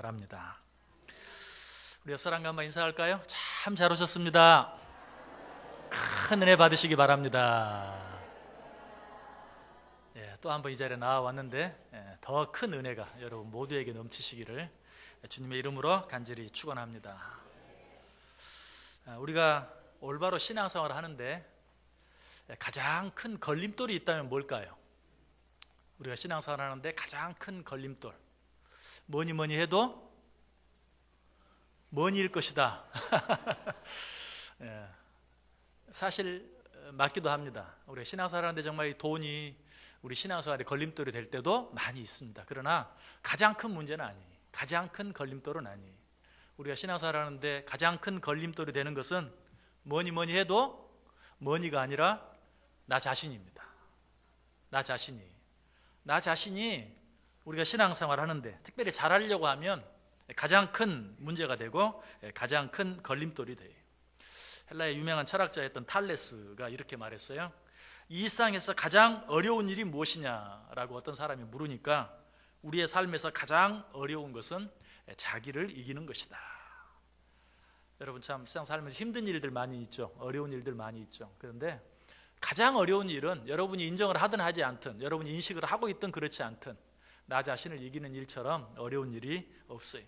바랍니다. 우리 옆 사람과 한번 인사할까요? 참 잘 오셨습니다. 큰 은혜 받으시기 바랍니다. 또 한 번 이 자리에 나와왔는데 더 큰 은혜가 여러분 모두에게 넘치시기를 주님의 이름으로 간절히 축원합니다. 우리가 올바로 신앙생활을 하는데 가장 큰 걸림돌이 있다면 뭘까요? 우리가 신앙생활을 하는데 가장 큰 걸림돌, 뭐니 해도 뭐니일 것이다. 사실 맞기도 합니다. 우리가 신앙생활을 하는데 정말 이 돈이 우리 신앙생활에 걸림돌이 될 때도 많이 있습니다. 그러나 가장 큰 문제는 아니에요. 가장 큰 걸림돌은 아니에요. 우리가 신앙생활을 하는데 가장 큰 걸림돌이 되는 것은 뭐니 해도 뭐니가 아니라 나 자신입니다. 나 자신이 우리가 신앙생활을 하는데 특별히 잘하려고 하면 가장 큰 문제가 되고 가장 큰 걸림돌이 돼요. 헬라의 유명한 철학자였던 탈레스가 이렇게 말했어요. 이 세상에서 가장 어려운 일이 무엇이냐라고 어떤 사람이 물으니까 우리의 삶에서 가장 어려운 것은 자기를 이기는 것이다. 여러분 참 세상 살면서 힘든 일들 많이 있죠. 어려운 일들 많이 있죠. 그런데 가장 어려운 일은 여러분이 인정을 하든 하지 않든, 여러분이 인식을 하고 있든 그렇지 않든 나 자신을 이기는 일처럼 어려운 일이 없어요.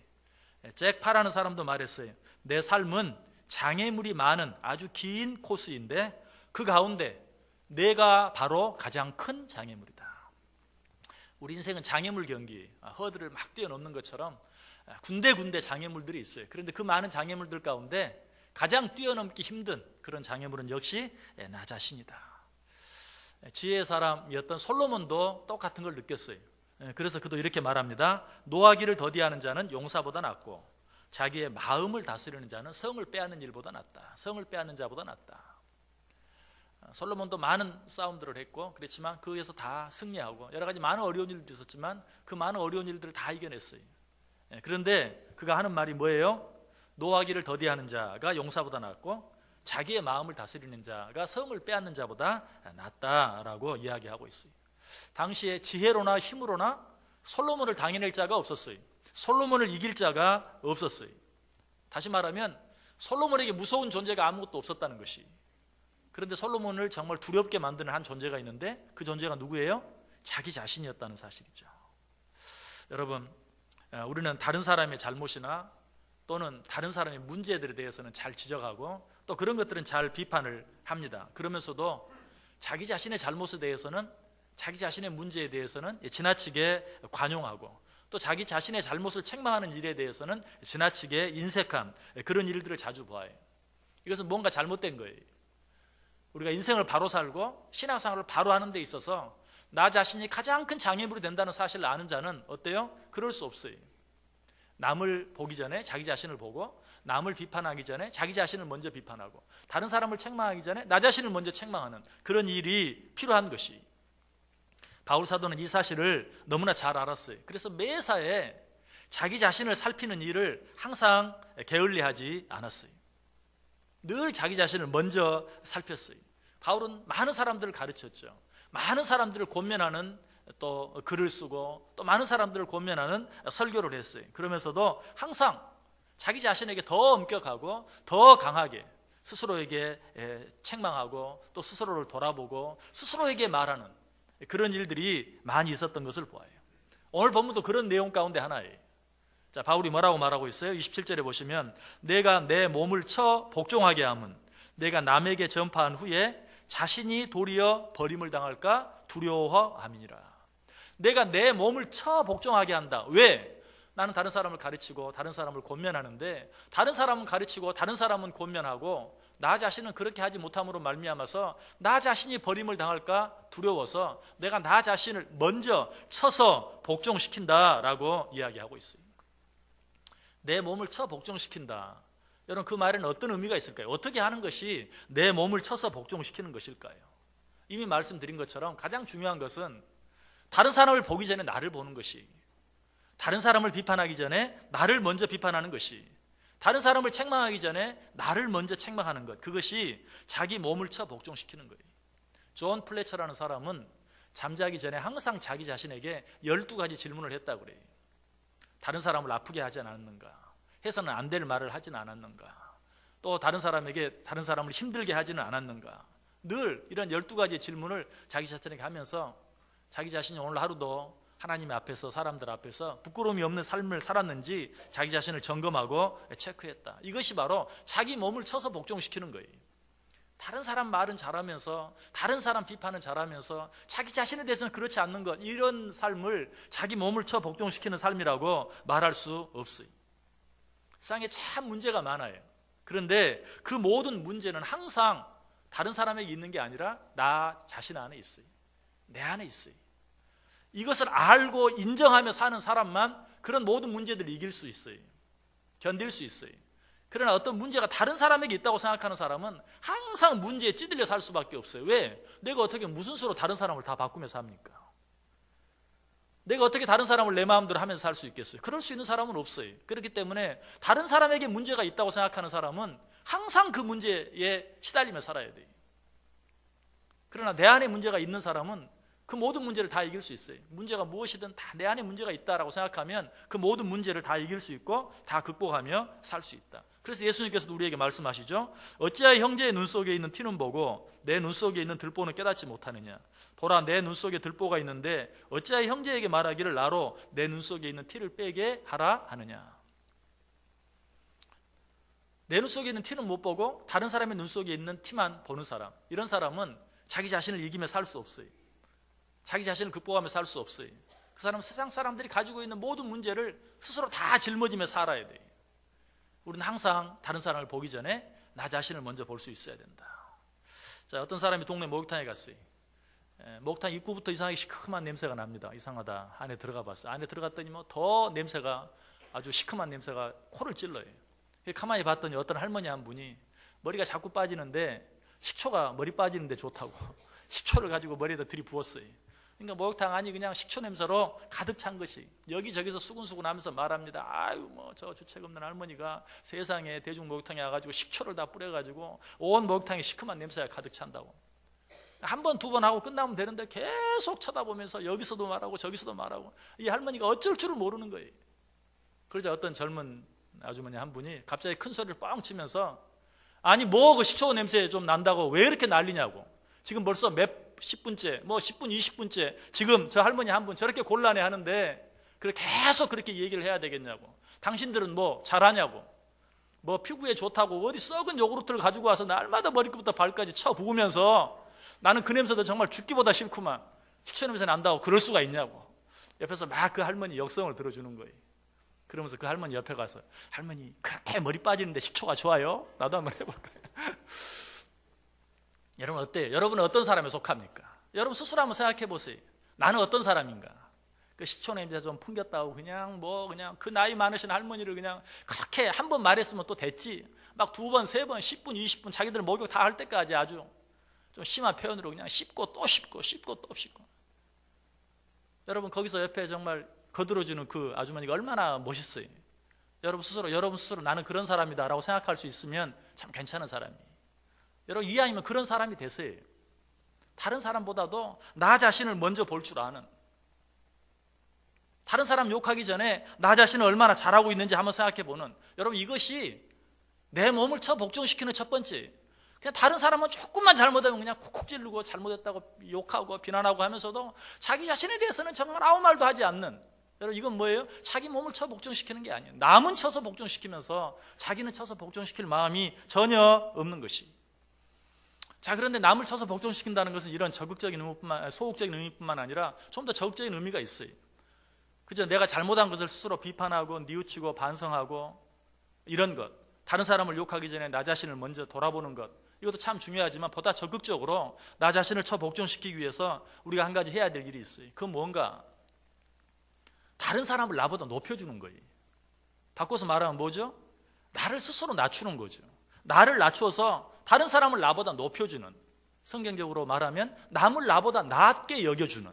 잭 파라는 사람도 말했어요. 내 삶은 장애물이 많은 아주 긴 코스인데 그 가운데 내가 바로 가장 큰 장애물이다. 우리 인생은 장애물 경기, 허들을 막 뛰어넘는 것처럼 군데군데 장애물들이 있어요. 그런데 그 많은 장애물들 가운데 가장 뛰어넘기 힘든 그런 장애물은 역시 나 자신이다. 지혜의 사람이었던 솔로몬도 똑같은 걸 느꼈어요. 그래서 그도 이렇게 말합니다. 노하기를 더디하는 자는 용사보다 낫고 자기의 마음을 다스리는 자는 성을 빼앗는 일보다 낫다. 성을 빼앗는 자보다 낫다. 솔로몬도 많은 싸움들을 했고 그렇지만 그에서 다 승리하고 여러 가지 많은 어려운 일도 있었지만 그 많은 어려운 일들을 다 이겨냈어요. 그런데 그가 하는 말이 뭐예요? 노하기를 더디하는 자가 용사보다 낫고 자기의 마음을 다스리는 자가 성을 빼앗는 자보다 낫다라고 이야기하고 있어요. 당시에 지혜로나 힘으로나 솔로몬을 당해낼 자가 없었어요. 솔로몬을 이길 자가 없었어요. 다시 말하면 솔로몬에게 무서운 존재가 아무것도 없었다는 것이. 그런데 솔로몬을 정말 두렵게 만드는 한 존재가 있는데 그 존재가 누구예요? 자기 자신이었다는 사실이죠. 여러분, 우리는 다른 사람의 잘못이나 또는 다른 사람의 문제들에 대해서는 잘 지적하고 또 그런 것들은 잘 비판을 합니다. 그러면서도 자기 자신의 잘못에 대해서는, 자기 자신의 문제에 대해서는 지나치게 관용하고 또 자기 자신의 잘못을 책망하는 일에 대해서는 지나치게 인색한 그런 일들을 자주 봐요. 이것은 뭔가 잘못된 거예요. 우리가 인생을 바로 살고 신앙생활을 바로 하는 데 있어서 나 자신이 가장 큰 장애물이 된다는 사실을 아는 자는 어때요? 그럴 수 없어요. 남을 보기 전에 자기 자신을 보고 남을 비판하기 전에 자기 자신을 먼저 비판하고 다른 사람을 책망하기 전에 나 자신을 먼저 책망하는 그런 일이 필요한 것이. 바울 사도는 이 사실을 너무나 잘 알았어요. 그래서 매사에 자기 자신을 살피는 일을 항상 게을리하지 않았어요. 늘 자기 자신을 먼저 살폈어요. 바울은 많은 사람들을 가르쳤죠. 많은 사람들을 권면하는 또 글을 쓰고 또 많은 사람들을 권면하는 설교를 했어요. 그러면서도 항상 자기 자신에게 더 엄격하고 더 강하게 스스로에게 책망하고 또 스스로를 돌아보고 스스로에게 말하는 그런 일들이 많이 있었던 것을 보아요. 오늘 본문도 그런 내용 가운데 하나예요. 자, 바울이 뭐라고 말하고 있어요? 27절에 보시면 내가 내 몸을 쳐 복종하게 함은 내가 남에게 전파한 후에 자신이 도리어 버림을 당할까 두려워함이니라. 내가 내 몸을 쳐 복종하게 한다. 왜? 나는 다른 사람을 가르치고 다른 사람을 권면하는데 다른 사람은 가르치고 다른 사람은 권면하고 나 자신은 그렇게 하지 못함으로 말미암아서 나 자신이 버림을 당할까 두려워서 내가 나 자신을 먼저 쳐서 복종시킨다라고 이야기하고 있어요. 내 몸을 쳐 복종시킨다. 여러분 그 말에는 어떤 의미가 있을까요? 어떻게 하는 것이 내 몸을 쳐서 복종시키는 것일까요? 이미 말씀드린 것처럼 가장 중요한 것은 다른 사람을 보기 전에 나를 보는 것이, 다른 사람을 비판하기 전에 나를 먼저 비판하는 것이, 다른 사람을 책망하기 전에 나를 먼저 책망하는 것, 그것이 자기 몸을 쳐 복종시키는 거예요. 존 플래처라는 사람은 잠자기 전에 항상 자기 자신에게 12가지 질문을 했다고 그래요. 다른 사람을 아프게 하지 않았는가? 해서는 안 될 말을 하지는 않았는가? 또 다른 사람을 힘들게 하지는 않았는가? 늘 이런 12가지의 질문을 자기 자신에게 하면서 자기 자신이 오늘 하루도 하나님 앞에서, 사람들 앞에서 부끄러움이 없는 삶을 살았는지 자기 자신을 점검하고 체크했다. 이것이 바로 자기 몸을 쳐서 복종시키는 거예요. 다른 사람 말은 잘하면서, 다른 사람 비판은 잘하면서 자기 자신에 대해서는 그렇지 않는 것, 이런 삶을 자기 몸을 쳐 복종시키는 삶이라고 말할 수 없어요. 세상에 참 문제가 많아요. 그런데 그 모든 문제는 항상 다른 사람에게 있는 게 아니라 나 자신 안에 있어요. 내 안에 있어요. 이것을 알고 인정하며 사는 사람만 그런 모든 문제들을 이길 수 있어요. 견딜 수 있어요. 그러나 어떤 문제가 다른 사람에게 있다고 생각하는 사람은 항상 문제에 찌들려 살 수밖에 없어요. 왜? 내가 어떻게 무슨 수로 다른 사람을 다 바꾸며 삽니까? 내가 어떻게 다른 사람을 내 마음대로 하면서 살 수 있겠어요? 그럴 수 있는 사람은 없어요. 그렇기 때문에 다른 사람에게 문제가 있다고 생각하는 사람은 항상 그 문제에 시달리며 살아야 돼요. 그러나 내 안에 문제가 있는 사람은 그 모든 문제를 다 이길 수 있어요. 문제가 무엇이든 다 내 안에 문제가 있다라고 생각하면 그 모든 문제를 다 이길 수 있고 다 극복하며 살 수 있다. 그래서 예수님께서도 우리에게 말씀하시죠. 어찌하여 형제의 눈 속에 있는 티는 보고 내 눈 속에 있는 들보는 깨닫지 못하느냐. 보라, 내 눈 속에 들보가 있는데 어찌하여 형제에게 말하기를 나로 내 눈 속에 있는 티를 빼게 하라 하느냐. 내 눈 속에 있는 티는 못 보고 다른 사람의 눈 속에 있는 티만 보는 사람, 이런 사람은 자기 자신을 이기며 살 수 없어요. 자기 자신을 극복하며 살 수 없어요. 그 사람은 세상 사람들이 가지고 있는 모든 문제를 스스로 다 짊어지며 살아야 돼요. 우리는 항상 다른 사람을 보기 전에 나 자신을 먼저 볼 수 있어야 된다. 자, 어떤 사람이 동네 목욕탕에 갔어요. 목욕탕 입구부터 이상하게 시큼한 냄새가 납니다. 이상하다. 안에 들어가 봤어요. 안에 들어갔더니 뭐 더 냄새가, 아주 시큼한 냄새가 코를 찔러요. 가만히 봤더니 어떤 할머니 한 분이 머리가 자꾸 빠지는데 식초가 머리 빠지는데 좋다고 식초를 가지고 머리에다 들이부었어요. 그러니까 목욕탕 안이 그냥 식초 냄새로 가득 찬 것이, 여기저기서 수근수근 하면서 말합니다. 아유, 뭐 저 주책 없는 할머니가 세상에 대중 목욕탕에 와가지고 식초를 다 뿌려가지고 온 목욕탕에 시큼한 냄새가 가득 찬다고. 한 번, 두 번 하고 끝나면 되는데 계속 쳐다보면서 여기서도 말하고 저기서도 말하고, 이 할머니가 어쩔 줄을 모르는 거예요. 그러자 어떤 젊은 아주머니 한 분이 갑자기 큰 소리를 뻥 치면서, 아니 뭐 그 식초 냄새 좀 난다고 왜 이렇게 난리냐고. 지금 벌써 몇 10분째, 뭐 10분, 20분째 지금 저 할머니 한 분 저렇게 곤란해 하는데 그렇게 계속 그렇게 얘기를 해야 되겠냐고. 당신들은 뭐 잘하냐고. 뭐 피부에 좋다고 어디 썩은 요구르트를 가지고 와서 날마다 머리끝부터 발까지 쳐 부으면서 나는 그 냄새도 정말 죽기보다 싫구만. 식초 냄새 난다고 그럴 수가 있냐고. 옆에서 막 그 할머니 역성을 들어주는 거예요. 그러면서 그 할머니 옆에 가서, 할머니 그렇게 머리 빠지는데 식초가 좋아요? 나도 한번 해볼까요? 여러분 어때요? 여러분은 어떤 사람에 속합니까? 여러분 스스로 한번 생각해 보세요. 나는 어떤 사람인가? 그 식초 냄새 좀 풍겼다고 그냥 그 나이 많으신 할머니를 그냥 그렇게 한 번 말했으면 또 됐지. 막 두 번, 세 번, 10분, 20분 자기들 목욕 다 할 때까지 아주 좀 심한 표현으로 그냥 씹고 또 씹고 씹고 또 씹고. 여러분 거기서 옆에 정말 거들어주는 그 아주머니가 얼마나 멋있어요. 여러분 스스로 나는 그런 사람이다 라고 생각할 수 있으면 참 괜찮은 사람이에요. 여러분 이왕이면 그런 사람이 되세요. 다른 사람보다도 나 자신을 먼저 볼 줄 아는, 다른 사람 욕하기 전에 나 자신을 얼마나 잘하고 있는지 한번 생각해 보는, 여러분 이것이 내 몸을 쳐 복종시키는 첫 번째. 그냥 다른 사람은 조금만 잘못하면 그냥 쿡쿡 찌르고 잘못했다고 욕하고 비난하고 하면서도 자기 자신에 대해서는 정말 아무 말도 하지 않는, 여러분 이건 뭐예요? 자기 몸을 쳐 복종시키는 게 아니에요. 남은 쳐서 복종시키면서 자기는 쳐서 복종시킬 마음이 전혀 없는 것이. 자, 그런데 남을 쳐서 복종시킨다는 것은 이런 적극적인 의미뿐만, 소극적인 의미뿐만 아니라 좀 더 적극적인 의미가 있어요. 그저 내가 잘못한 것을 스스로 비판하고 뉘우치고 반성하고 이런 것, 다른 사람을 욕하기 전에 나 자신을 먼저 돌아보는 것, 이것도 참 중요하지만 보다 적극적으로 나 자신을 쳐 복종시키기 위해서 우리가 한 가지 해야 될 일이 있어요. 그건 뭔가? 다른 사람을 나보다 높여주는 거예요. 바꿔서 말하면 뭐죠? 나를 스스로 낮추는 거죠. 나를 낮춰서 다른 사람을 나보다 높여주는, 성경적으로 말하면 남을 나보다 낮게 여겨주는.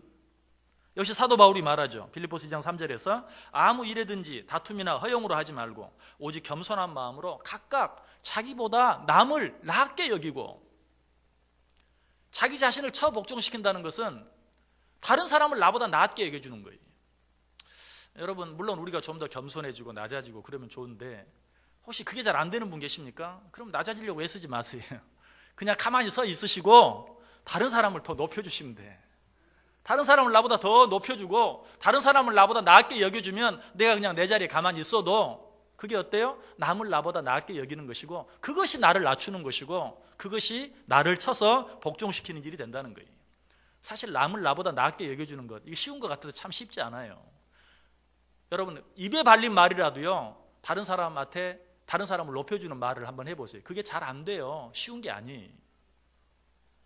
역시 사도 바울이 말하죠. 빌립보서 2장 3절에서 아무 일에든지 다툼이나 허용으로 하지 말고 오직 겸손한 마음으로 각각 자기보다 남을 낮게 여기고. 자기 자신을 처 복종시킨다는 것은 다른 사람을 나보다 낮게 여겨주는 거예요. 여러분, 물론 우리가 좀 더 겸손해지고 낮아지고 그러면 좋은데, 혹시 그게 잘 안 되는 분 계십니까? 그럼 낮아지려고 애쓰지 마세요. 그냥 가만히 서 있으시고 다른 사람을 더 높여주시면 돼. 다른 사람을 나보다 더 높여주고 다른 사람을 나보다 낮게 여겨주면 내가 그냥 내 자리에 가만히 있어도 그게 어때요? 남을 나보다 낮게 여기는 것이고, 그것이 나를 낮추는 것이고, 그것이 나를 쳐서 복종시키는 일이 된다는 거예요. 사실 남을 나보다 낮게 여겨주는 것, 이게 쉬운 것 같아도 참 쉽지 않아요. 여러분, 입에 발린 말이라도요, 다른 사람한테 다른 사람을 높여주는 말을 한번 해보세요. 그게 잘 안 돼요. 쉬운 게 아니에요.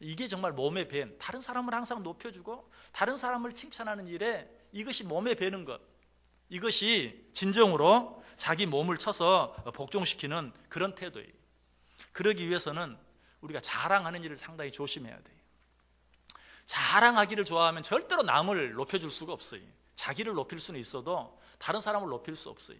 이게 정말 몸에 밴, 다른 사람을 항상 높여주고 다른 사람을 칭찬하는 일에 이것이 몸에 배는 것, 이것이 진정으로 자기 몸을 쳐서 복종시키는 그런 태도예요. 그러기 위해서는 우리가 자랑하는 일을 상당히 조심해야 돼요. 자랑하기를 좋아하면 절대로 남을 높여줄 수가 없어요. 자기를 높일 수는 있어도 다른 사람을 높일 수 없어요.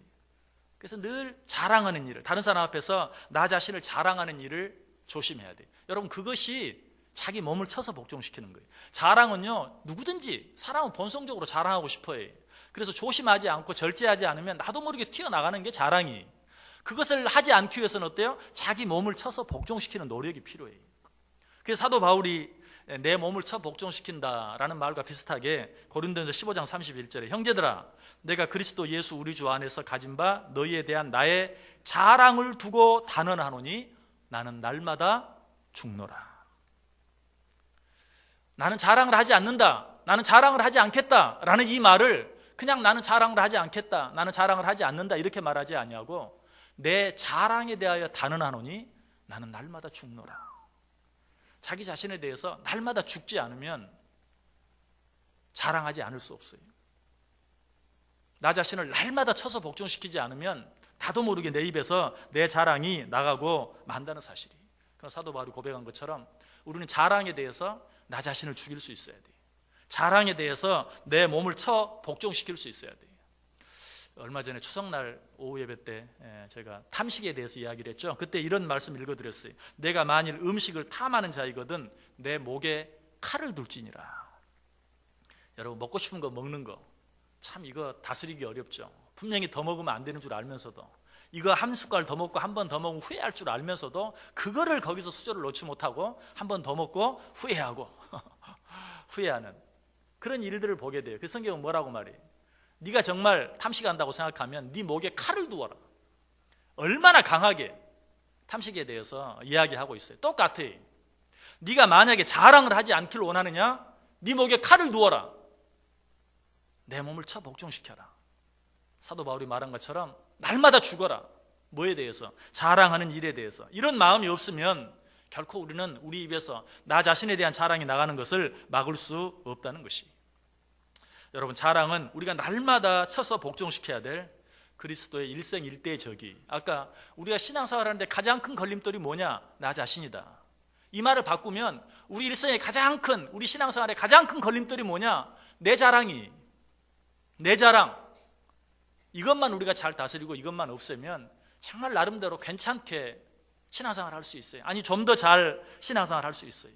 그래서 늘 자랑하는 일을, 다른 사람 앞에서 나 자신을 자랑하는 일을 조심해야 돼요. 여러분, 그것이 자기 몸을 쳐서 복종시키는 거예요. 자랑은요, 누구든지 사람은 본성적으로 자랑하고 싶어요. 그래서 조심하지 않고 절제하지 않으면 나도 모르게 튀어나가는 게 자랑이. 그것을 하지 않기 위해서는 어때요? 자기 몸을 쳐서 복종시키는 노력이 필요해요. 그래서 사도 바울이 내 몸을 쳐 복종시킨다라는 말과 비슷하게 고린도전서 15장 31절에 형제들아, 내가 그리스도 예수 우리 주 안에서 가진 바 너희에 대한 나의 자랑을 두고 단언하노니 나는 날마다 죽노라. 나는 자랑을 하지 않는다, 나는 자랑을 하지 않겠다라는 이 말을 그냥 나는 자랑을 하지 않겠다, 나는 자랑을 하지 않는다 이렇게 말하지 아니하고 내 자랑에 대하여 단언하노니 나는 날마다 죽노라. 자기 자신에 대해서 날마다 죽지 않으면 자랑하지 않을 수 없어요. 나 자신을 날마다 쳐서 복종시키지 않으면 나도 모르게 내 입에서 내 자랑이 나가고 만다는 사실이. 그럼 사도 바울이 고백한 것처럼 우리는 자랑에 대해서 나 자신을 죽일 수 있어야 돼요. 자랑에 대해서 내 몸을 쳐 복종시킬 수 있어야 돼요. 얼마 전에 추석날 오후 예배 때 제가 탐식에 대해서 이야기를 했죠. 그때 이런 말씀 읽어드렸어요. 내가 만일 음식을 탐하는 자이거든 내 목에 칼을 둘지니라. 여러분, 먹고 싶은 거 먹는 거 참 이거 다스리기 어렵죠. 분명히 더 먹으면 안 되는 줄 알면서도, 이거 한 숟갈 더 먹고 한 번 더 먹으면 후회할 줄 알면서도 그거를 거기서 수저를 놓지 못하고 한 번 더 먹고 후회하고 후회하는 그런 일들을 보게 돼요. 그 성경은 뭐라고 말해요? 네가 정말 탐식한다고 생각하면 네 목에 칼을 두어라. 얼마나 강하게 탐식에 대해서 이야기하고 있어요. 똑같아요. 네가 만약에 자랑을 하지 않기를 원하느냐? 네 목에 칼을 두어라. 내 몸을 쳐 복종시켜라. 사도 바울이 말한 것처럼 날마다 죽어라. 뭐에 대해서? 자랑하는 일에 대해서. 이런 마음이 없으면 결코 우리는 우리 입에서 나 자신에 대한 자랑이 나가는 것을 막을 수 없다는 것이. 여러분, 자랑은 우리가 날마다 쳐서 복종시켜야 될 그리스도의 일생일대적이. 아까 우리가 신앙생활 하는데 가장 큰 걸림돌이 뭐냐? 나 자신이다. 이 말을 바꾸면 우리 일생의 가장 큰, 우리 신앙생활의 가장 큰 걸림돌이 뭐냐? 내 자랑이. 내 자랑. 이것만 우리가 잘 다스리고 이것만 없애면 정말 나름대로 괜찮게 신앙생활 할 수 있어요. 아니, 좀 더 잘 신앙생활 할 수 있어요.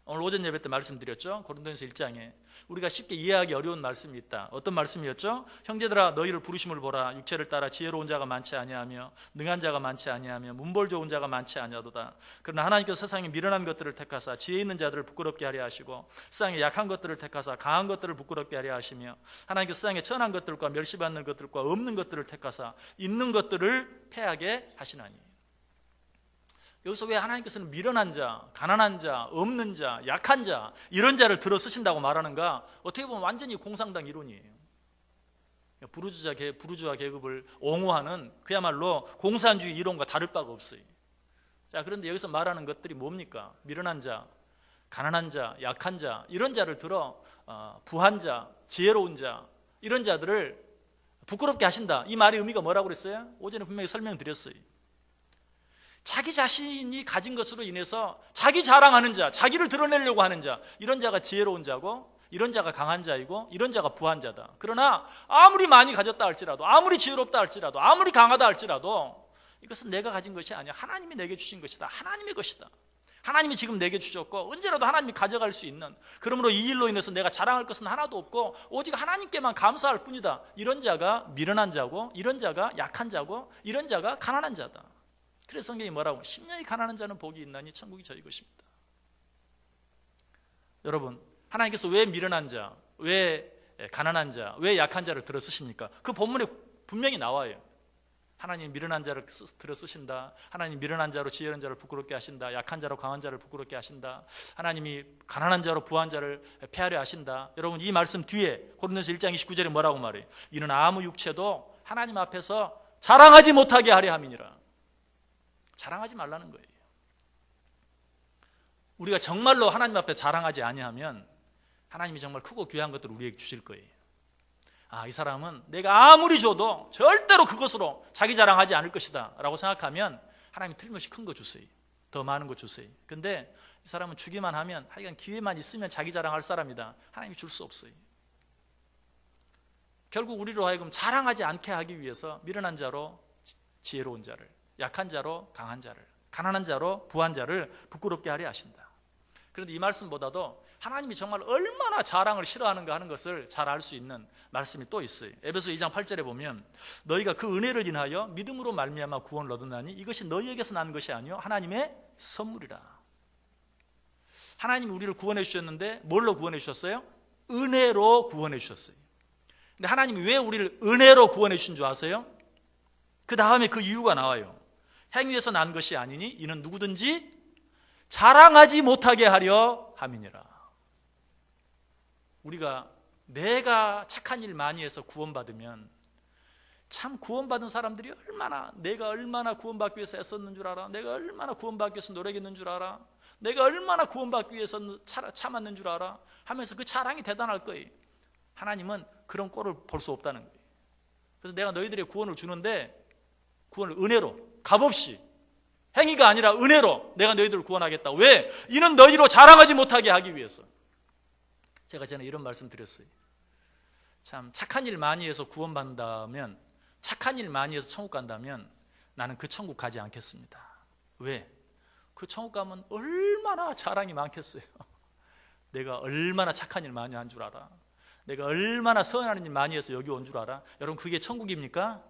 오늘 오전 예배 때 말씀드렸죠. 고린도전서 1장에 우리가 쉽게 이해하기 어려운 말씀이 있다. 어떤 말씀이었죠? 형제들아, 너희를 부르심을 보라. 육체를 따라 지혜로운 자가 많지 아니하며 능한 자가 많지 아니하며 문벌 좋은 자가 많지 아니하도다. 그러나 하나님께서 세상에 미련한 것들을 택하사 지혜 있는 자들을 부끄럽게 하려 하시고 세상에 약한 것들을 택하사 강한 것들을 부끄럽게 하려 하시며 하나님께서 세상에 천한 것들과 멸시받는 것들과 없는 것들을 택하사 있는 것들을 패하게 하시나니. 여기서 왜 하나님께서는 미련한 자, 가난한 자, 없는 자, 약한 자 이런 자를 들어 쓰신다고 말하는가? 어떻게 보면 완전히 공상당 이론이에요. 부르주아 계급을 옹호하는 그야말로 공산주의 이론과 다를 바가 없어요. 자, 그런데 여기서 말하는 것들이 뭡니까? 미련한 자, 가난한 자, 약한 자 이런 자를 들어 부한 자, 지혜로운 자 이런 자들을 부끄럽게 하신다. 이 말의 의미가 뭐라고 그랬어요? 오전에 분명히 설명드렸어요. 자기 자신이 가진 것으로 인해서 자기 자랑하는 자, 자기를 드러내려고 하는 자, 이런 자가 지혜로운 자고 이런 자가 강한 자이고 이런 자가 부한 자다. 그러나 아무리 많이 가졌다 할지라도, 아무리 지혜롭다 할지라도, 아무리 강하다 할지라도 이것은 내가 가진 것이 아니야. 하나님이 내게 주신 것이다. 하나님의 것이다. 하나님이 지금 내게 주셨고 언제라도 하나님이 가져갈 수 있는, 그러므로 이 일로 인해서 내가 자랑할 것은 하나도 없고 오직 하나님께만 감사할 뿐이다. 이런 자가 미련한 자고, 이런 자가 약한 자고, 이런 자가 가난한 자다. 그래서 성경이 뭐라고? 심령이 가난한 자는 복이 있나니 천국이 저희 것입니다. 여러분, 하나님께서 왜 미련한 자, 왜 가난한 자, 왜 약한 자를 들어 쓰십니까? 그 본문에 분명히 나와요. 하나님 미련한 자를 들어 쓰신다. 하나님 미련한 자로 지혜로운 자를 부끄럽게 하신다. 약한 자로 강한 자를 부끄럽게 하신다. 하나님이 가난한 자로 부한 자를 패하려 하신다. 여러분, 이 말씀 뒤에 고린도서 1장 29절에 뭐라고 말해요? 이는 아무 육체도 하나님 앞에서 자랑하지 못하게 하려 함이니라. 자랑하지 말라는 거예요. 우리가 정말로 하나님 앞에 자랑하지 아니하면 하나님이 정말 크고 귀한 것들을 우리에게 주실 거예요. 이 사람은 내가 아무리 줘도 절대로 그것으로 자기 자랑하지 않을 것이다 라고 생각하면 하나님이 틀림없이 큰 거 주세요. 더 많은 거 주세요. 근데 이 사람은 주기만 하면, 하여간 기회만 있으면 자기 자랑할 사람이다. 하나님이 줄 수 없어요. 결국 우리로 하여금 자랑하지 않게 하기 위해서 미련한 자로 지혜로운 자를, 약한 자로 강한 자를, 가난한 자로 부한 자를 부끄럽게 하려 하신다. 그런데 이 말씀보다도 하나님이 정말 얼마나 자랑을 싫어하는가 하는 것을 잘 알 수 있는 말씀이 또 있어요. 에베소 2장 8절에 보면 너희가 그 은혜를 인하여 믿음으로 말미암아 구원을 얻었나니 이것이 너희에게서 난 것이 아니요 하나님의 선물이라. 하나님이 우리를 구원해 주셨는데 뭘로 구원해 주셨어요? 은혜로 구원해 주셨어요. 근데 하나님이 왜 우리를 은혜로 구원해 주신 줄 아세요? 그 다음에 그 이유가 나와요. 행위에서 난 것이 아니니 이는 누구든지 자랑하지 못하게 하려 함이니라. 우리가 내가 착한 일 많이 해서 구원받으면 참 구원받은 사람들이 내가 얼마나 구원받기 위해서 애썼는 줄 알아? 내가 얼마나 구원받기 위해서 노력했는 줄 알아? 내가 얼마나 구원받기 위해서 참았는 줄 알아? 하면서 그 자랑이 대단할 거예요. 하나님은 그런 꼴을 볼 수 없다는 거예요. 그래서 내가 너희들의 구원을 주는데 구원을 은혜로, 값없이, 행위가 아니라 은혜로 내가 너희들을 구원하겠다. 왜? 이는 너희로 자랑하지 못하게 하기 위해서. 제가 전에 이런 말씀 드렸어요. 참 착한 일 많이 해서 구원받는다면, 착한 일 많이 해서 천국 간다면 나는 그 천국 가지 않겠습니다. 왜? 그 천국 가면 얼마나 자랑이 많겠어요. 내가 얼마나 착한 일 많이 한 줄 알아? 내가 얼마나 선한 일 많이 해서 여기 온 줄 알아? 여러분, 그게 천국입니까?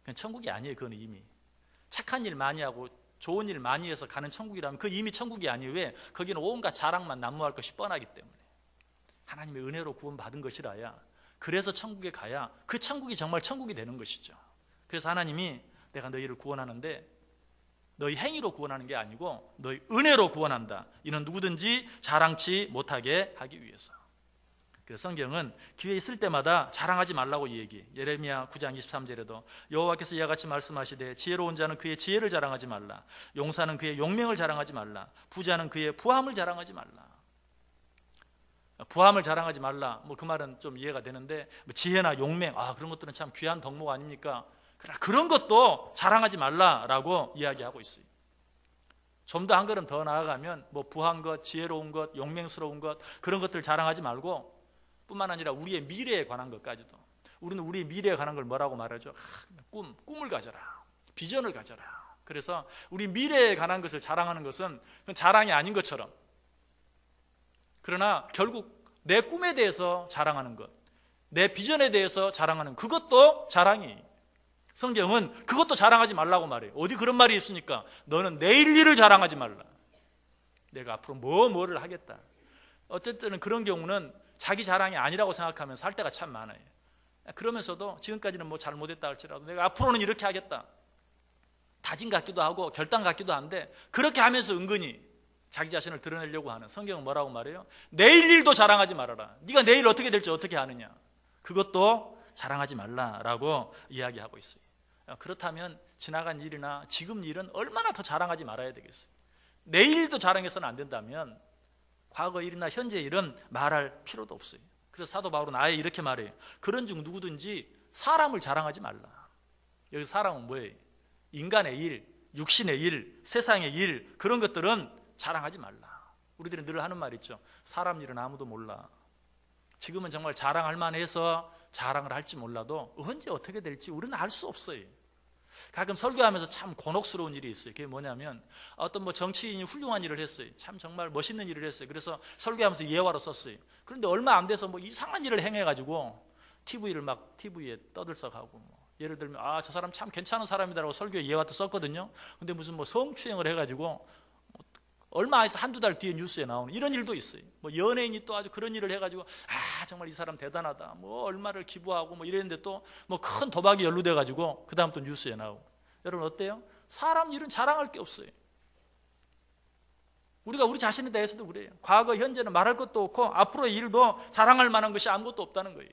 그건 천국이 아니에요. 그건 이미 착한 일 많이 하고 좋은 일 많이 해서 가는 천국이라면 그 이미 천국이 아니에요. 왜? 거기는 온갖 자랑만 난무할 것이 뻔하기 때문에. 하나님의 은혜로 구원받은 것이라야, 그래서 천국에 가야 그 천국이 정말 천국이 되는 것이죠. 그래서 하나님이 내가 너희를 구원하는데 너희 행위로 구원하는 게 아니고 너희 은혜로 구원한다. 이는 누구든지 자랑치 못하게 하기 위해서. 그래서 성경은 기회 있을 때마다 자랑하지 말라고 얘기해. 예레미야 9장 23절에도 여호와께서 이와 같이 말씀하시되 지혜로운 자는 그의 지혜를 자랑하지 말라. 용사는 그의 용맹을 자랑하지 말라. 부자는 그의 부함을 자랑하지 말라. 부함을 자랑하지 말라. 그 말은 좀 이해가 되는데 지혜나 용맹, 그런 것들은 참 귀한 덕목 아닙니까? 그러나 그런 것도 자랑하지 말라라고 이야기하고 있어요. 좀 더 한 걸음 더 나아가면 부한 것, 지혜로운 것, 용맹스러운 것, 그런 것들을 자랑하지 말고 뿐만 아니라 우리의 미래에 관한 것까지도. 우리는 우리의 미래에 관한 걸 뭐라고 말하죠? 꿈을 가져라. 비전을 가져라. 그래서 우리 미래에 관한 것을 자랑하는 것은 자랑이 아닌 것처럼, 그러나 결국 내 꿈에 대해서 자랑하는 것, 내 비전에 대해서 자랑하는 그것도 자랑이. 성경은 그것도 자랑하지 말라고 말해요. 어디 그런 말이 있습니까? 너는 내일 일을 자랑하지 말라. 내가 앞으로 뭐를 하겠다. 어쨌든 그런 경우는 자기 자랑이 아니라고 생각하면서 할 때가 참 많아요. 그러면서도 지금까지는 잘 못했다 할지라도 내가 앞으로는 이렇게 하겠다. 다짐 같기도 하고 결단 같기도 한데 그렇게 하면서 은근히 자기 자신을 드러내려고 하는. 성경은 뭐라고 말해요? 내일 일도 자랑하지 말아라. 네가 내일 어떻게 될지 어떻게 아느냐. 그것도 자랑하지 말라라고 이야기하고 있어요. 그렇다면 지나간 일이나 지금 일은 얼마나 더 자랑하지 말아야 되겠어요. 내일 일도 자랑해서는 안 된다면 과거 일이나 현재 일은 말할 필요도 없어요. 그래서 사도 바울은 아예 이렇게 말해요. 그런즉 누구든지 사람을 자랑하지 말라. 여기 사람은 뭐예요? 인간의 일, 육신의 일, 세상의 일, 그런 것들은 자랑하지 말라. 우리들이 늘 하는 말 있죠. 사람 일은 아무도 몰라. 지금은 정말 자랑할 만해서 자랑을 할지 몰라도 언제 어떻게 될지 우리는 알 수 없어요. 가끔 설교하면서 참 곤혹스러운 일이 있어요. 그게 뭐냐면 어떤 뭐 정치인이 훌륭한 일을 했어요. 참 정말 멋있는 일을 했어요. 그래서 설교하면서 예화로 썼어요. 그런데 얼마 안 돼서 뭐 이상한 일을 행해가지고 TV에 떠들썩하고 뭐 예를 들면 저 사람 참 괜찮은 사람이다라고 설교에 예화도 썼거든요. 근데 무슨 뭐 성추행을 해가지고 얼마 안 해서 한두 달 뒤에 뉴스에 나오는 이런 일도 있어요. 뭐 연예인이 또 아주 그런 일을 해가지고 정말 이 사람 대단하다. 뭐 얼마를 기부하고 뭐 이랬는데 또 뭐 큰 도박이 연루돼가지고 그 다음 또 뉴스에 나오고. 여러분 어때요? 사람 일은 자랑할 게 없어요. 우리가 우리 자신에 대해서도 그래요. 과거, 현재는 말할 것도 없고 앞으로의 일도 자랑할 만한 것이 아무것도 없다는 거예요.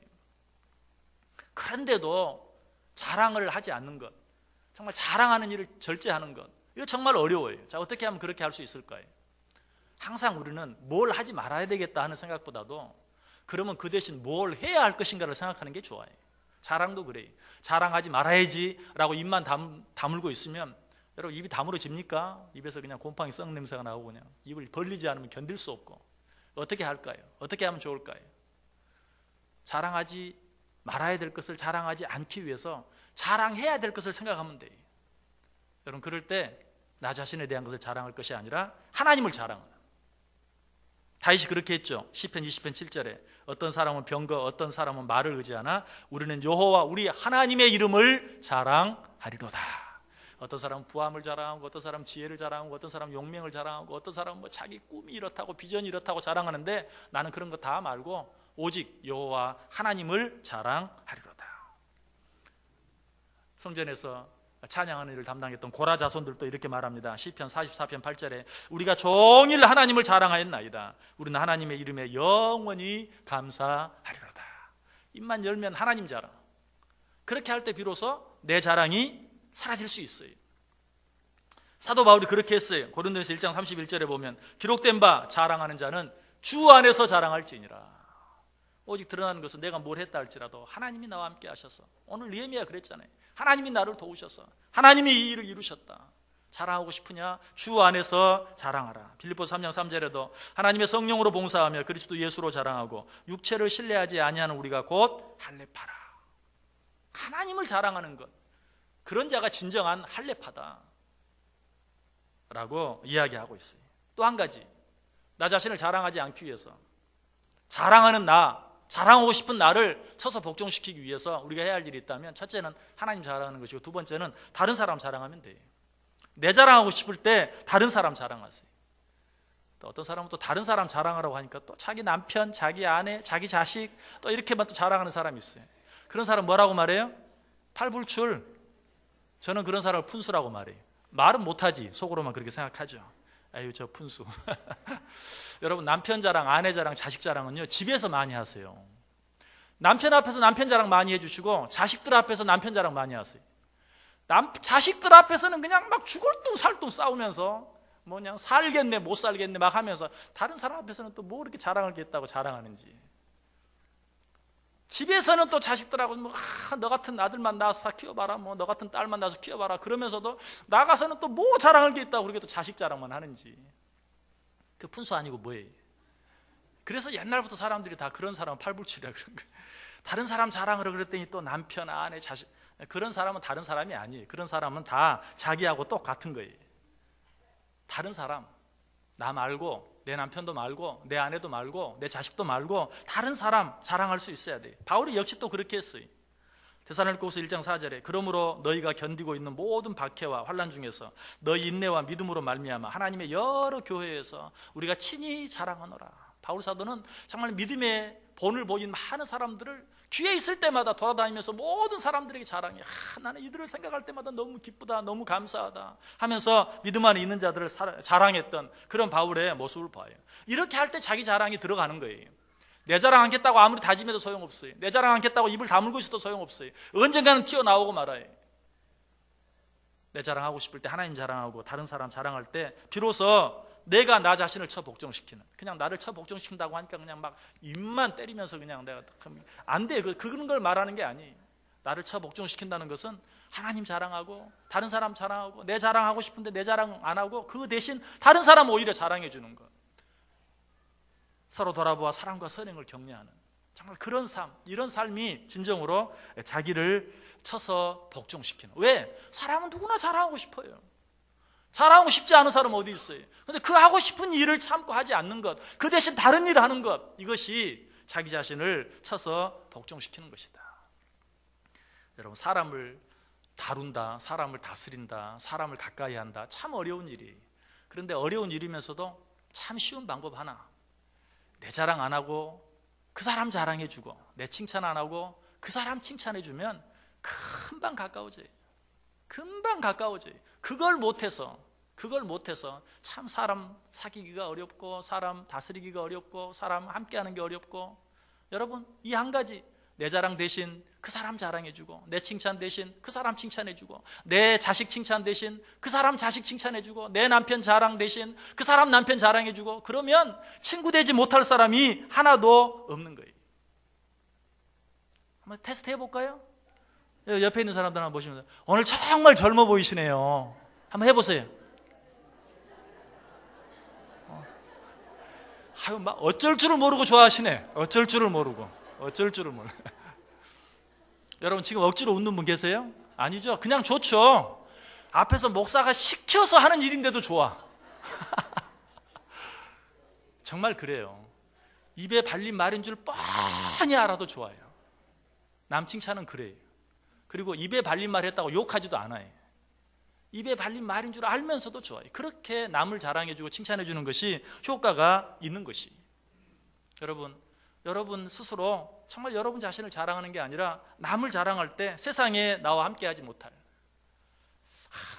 그런데도 자랑을 하지 않는 것, 정말 자랑하는 일을 절제하는 것, 이거 정말 어려워요. 자, 어떻게 하면 그렇게 할 수 있을까요? 항상 우리는 뭘 하지 말아야 되겠다 하는 생각보다도 그러면 그 대신 뭘 해야 할 것인가를 생각하는 게 좋아요. 자랑도 그래요. 자랑하지 말아야지 라고 입만 다물고 있으면 여러분 입이 다물어집니까? 입에서 그냥 곰팡이 썩는 냄새가 나오고 그냥 입을 벌리지 않으면 견딜 수 없고. 어떻게 할까요? 어떻게 하면 좋을까요? 자랑하지 말아야 될 것을 자랑하지 않기 위해서 자랑해야 될 것을 생각하면 돼요. 여러분 그럴 때 나 자신에 대한 것을 자랑할 것이 아니라 하나님을 자랑하라. 다윗이 그렇게 했죠. 시편 20편 7절에 어떤 사람은 병거, 어떤 사람은 말을 의지하나 우리는 여호와 우리 하나님의 이름을 자랑하리로다. 어떤 사람은 부함을 자랑하고, 어떤 사람은 지혜를 자랑하고, 어떤 사람은 용맹을 자랑하고, 어떤 사람은 뭐 자기 꿈이 이렇다고 비전이 이렇다고 자랑하는데 나는 그런 거 다 말고 오직 여호와 하나님을 자랑하리로다. 성전에서 찬양하는 일을 담당했던 고라 자손들도 이렇게 말합니다. 시편 44편 8절에 우리가 종일 하나님을 자랑하였나이다. 우리는 하나님의 이름에 영원히 감사하리로다. 입만 열면 하나님 자랑. 그렇게 할 때 비로소 내 자랑이 사라질 수 있어요. 사도 바울이 그렇게 했어요. 고린도전서 1장 31절에 보면 기록된 바 자랑하는 자는 주 안에서 자랑할지니라. 오직 드러나는 것은 내가 뭘 했다 할지라도 하나님이 나와 함께 하셔서, 오늘 느헤미야 그랬잖아요. 하나님이 나를 도우셔서 하나님이 이 일을 이루셨다. 자랑하고 싶으냐? 주 안에서 자랑하라. 빌립보서 3장 3절에도 하나님의 성령으로 봉사하며 그리스도 예수로 자랑하고 육체를 신뢰하지 아니하는 우리가 곧 할례파라. 하나님을 자랑하는 것, 그런 자가 진정한 할례파다 라고 이야기하고 있어요. 또 한 가지, 나 자신을 자랑하지 않기 위해서, 자랑하는 나, 자랑하고 싶은 나를 쳐서 복종시키기 위해서 우리가 해야 할 일이 있다면, 첫째는 하나님 자랑하는 것이고, 두 번째는 다른 사람 자랑하면 돼요. 내 자랑하고 싶을 때 다른 사람 자랑하세요. 또 어떤 사람은 또 다른 사람 자랑하라고 하니까 또 자기 남편, 자기 아내, 자기 자식 또 이렇게만 또 자랑하는 사람이 있어요. 그런 사람 뭐라고 말해요? 팔불출. 저는 그런 사람을 푼수라고 말해요. 말은 못하지, 속으로만 그렇게 생각하죠. 아유 저 푼수. 여러분 남편 자랑, 아내 자랑, 자식 자랑은요 집에서 많이 하세요. 남편 앞에서 남편 자랑 많이 해주시고 자식들 앞에서 남편 자랑 많이 하세요. 자식들 앞에서는 그냥 막 죽을둥살둥 싸우면서 뭐 그냥 살겠네 못 살겠네 막 하면서, 다른 사람 앞에서는 또 뭐 이렇게 자랑을 했다고 자랑하는지. 집에서는 또 자식들하고 뭐 너 같은 아들만 낳아서 키워봐라, 뭐 너 같은 딸만 낳아서 키워봐라 그러면서도 나가서는 또 뭐 자랑할 게 있다고 그렇게 또 자식 자랑만 하는지. 그 푼수 아니고 뭐예요? 그래서 옛날부터 사람들이 다 그런 사람은 팔불출이야 그런 거예요. 다른 사람 자랑을 그랬더니 또 남편, 아내, 자식, 그런 사람은 다른 사람이 아니에요. 그런 사람은 다 자기하고 똑같은 거예요. 다른 사람, 나 말고, 내 남편도 말고, 내 아내도 말고, 내 자식도 말고 다른 사람 자랑할 수 있어야 돼요. 바울이 역시 또 그렇게 했어요. 데살로니가후서 1장 4절에 그러므로 너희가 견디고 있는 모든 박해와 환난 중에서 너희 인내와 믿음으로 말미암아 하나님의 여러 교회에서 우리가 친히 자랑하노라. 바울 사도는 정말 믿음의 본을 보인 많은 사람들을 기회 있을 때마다 돌아다니면서 모든 사람들에게 자랑해. 나는 이들을 생각할 때마다 너무 기쁘다, 너무 감사하다 하면서 믿음 안에 있는 자들을 자랑했던 그런 바울의 모습을 봐요. 이렇게 할 때 자기 자랑이 들어가는 거예요. 내 자랑 않겠다고 아무리 다짐해도 소용없어요. 내 자랑 않겠다고 입을 다물고 있어도 소용없어요. 언젠가는 튀어나오고 말아요. 내 자랑하고 싶을 때 하나님 자랑하고 다른 사람 자랑할 때 비로소 내가 나 자신을 쳐 복종시키는, 그냥 나를 쳐 복종시킨다고 하니까 그냥 막 입만 때리면서 그냥 내가 안 돼. 그런 걸 말하는 게 아니에요. 나를 쳐 복종시킨다는 것은 하나님 자랑하고 다른 사람 자랑하고, 내 자랑하고 싶은데 내 자랑 안 하고 그 대신 다른 사람 오히려 자랑해 주는 것. 서로 돌아보아 사랑과 선행을 격려하는, 정말 그런 삶, 이런 삶이 진정으로 자기를 쳐서 복종시키는. 왜? 사람은 누구나 자랑하고 싶어요. 자랑하고 싶지 않은 사람은 어디 있어요? 근데 그 하고 싶은 일을 참고 하지 않는 것, 그 대신 다른 일을 하는 것, 이것이 자기 자신을 쳐서 복종시키는 것이다. 여러분, 사람을 다룬다, 사람을 다스린다, 사람을 가까이 한다, 참 어려운 일이에요. 그런데 어려운 일이면서도 참 쉬운 방법 하나. 내 자랑 안 하고 그 사람 자랑해주고, 내 칭찬 안 하고 그 사람 칭찬해주면 금방 가까워져요. 금방 가까워져요. 그걸 못해서 참 사람 사귀기가 어렵고, 사람 다스리기가 어렵고, 사람 함께하는 게 어렵고. 여러분, 이 한 가지, 내 자랑 대신 그 사람 자랑해주고, 내 칭찬 대신 그 사람 칭찬해주고, 내 자식 칭찬 대신 그 사람 자식 칭찬해주고, 내 남편 자랑 대신 그 사람 남편 자랑해주고, 그러면 친구 되지 못할 사람이 하나도 없는 거예요. 한번 테스트 해볼까요? 옆에 있는 사람들 한번 보시면, 오늘 정말 젊어 보이시네요. 한번 해보세요. 아유, 막 어쩔 줄을 모르고 좋아하시네. 어쩔 줄을 모르고. 여러분, 지금 억지로 웃는 분 계세요? 아니죠? 그냥 좋죠. 앞에서 목사가 시켜서 하는 일인데도 좋아. 정말 그래요. 입에 발린 말인 줄 뻔히 알아도 좋아요. 남 칭찬은 그래요. 그리고 입에 발린 말 했다고 욕하지도 않아요. 입에 발린 말인 줄 알면서도 좋아요. 그렇게 남을 자랑해주고 칭찬해주는 것이 효과가 있는 것이. 여러분 스스로 정말 여러분 자신을 자랑하는 게 아니라 남을 자랑할 때 세상에 나와 함께하지 못할,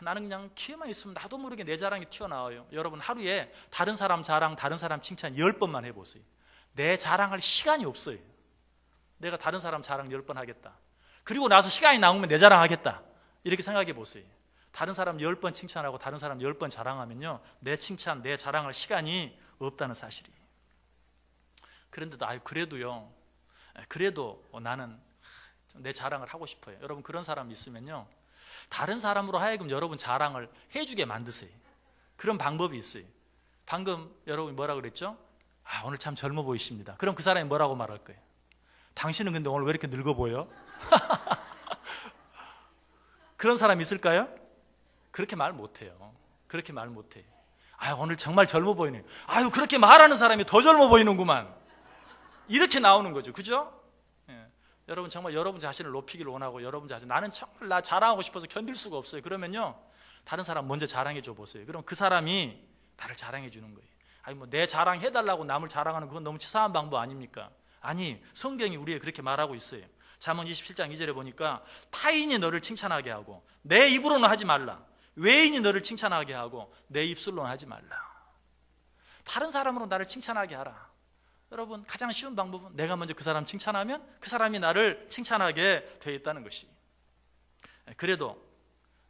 나는 그냥 기회만 있으면 나도 모르게 내 자랑이 튀어나와요. 여러분, 하루에 다른 사람 자랑, 다른 사람 칭찬 10번만 해보세요. 내 자랑할 시간이 없어요. 내가 다른 사람 자랑 10번 하겠다, 그리고 나서 시간이 남으면 내 자랑하겠다, 이렇게 생각해 보세요. 다른 사람 10번 칭찬하고 다른 사람 10번 자랑하면요, 내 칭찬, 내 자랑할 시간이 없다는 사실이. 그런데도 그래도 나는 내 자랑을 하고 싶어요. 여러분, 그런 사람 있으면요, 다른 사람으로 하여금 여러분 자랑을 해주게 만드세요. 그런 방법이 있어요. 방금 여러분이 뭐라 그랬죠? 오늘 참 젊어 보이십니다. 그럼 그 사람이 뭐라고 말할 거예요? 당신은 근데 오늘 왜 이렇게 늙어 보여? 그런 사람 있을까요? 그렇게 말 못해요. 오늘 정말 젊어 보이네. 그렇게 말하는 사람이 더 젊어 보이는구만. 이렇게 나오는 거죠. 그죠? 예. 여러분, 정말 여러분 자신을 높이기를 원하고, 여러분 자신, 나는 정말 나 자랑하고 싶어서 견딜 수가 없어요. 그러면요, 다른 사람 먼저 자랑해 줘 보세요. 그럼 그 사람이 나를 자랑해 주는 거예요. 내 자랑 해달라고 남을 자랑하는 그건 너무 치사한 방법 아닙니까? 아니, 성경이 우리에게 그렇게 말하고 있어요. 잠언 27장 2절에 보니까 타인이 너를 칭찬하게 하고 내 입으로는 하지 말라. 외인이 너를 칭찬하게 하고 내 입술로는 하지 말라. 다른 사람으로 나를 칭찬하게 하라. 여러분, 가장 쉬운 방법은 내가 먼저 그 사람 칭찬하면 그 사람이 나를 칭찬하게 되어 있다는 것이.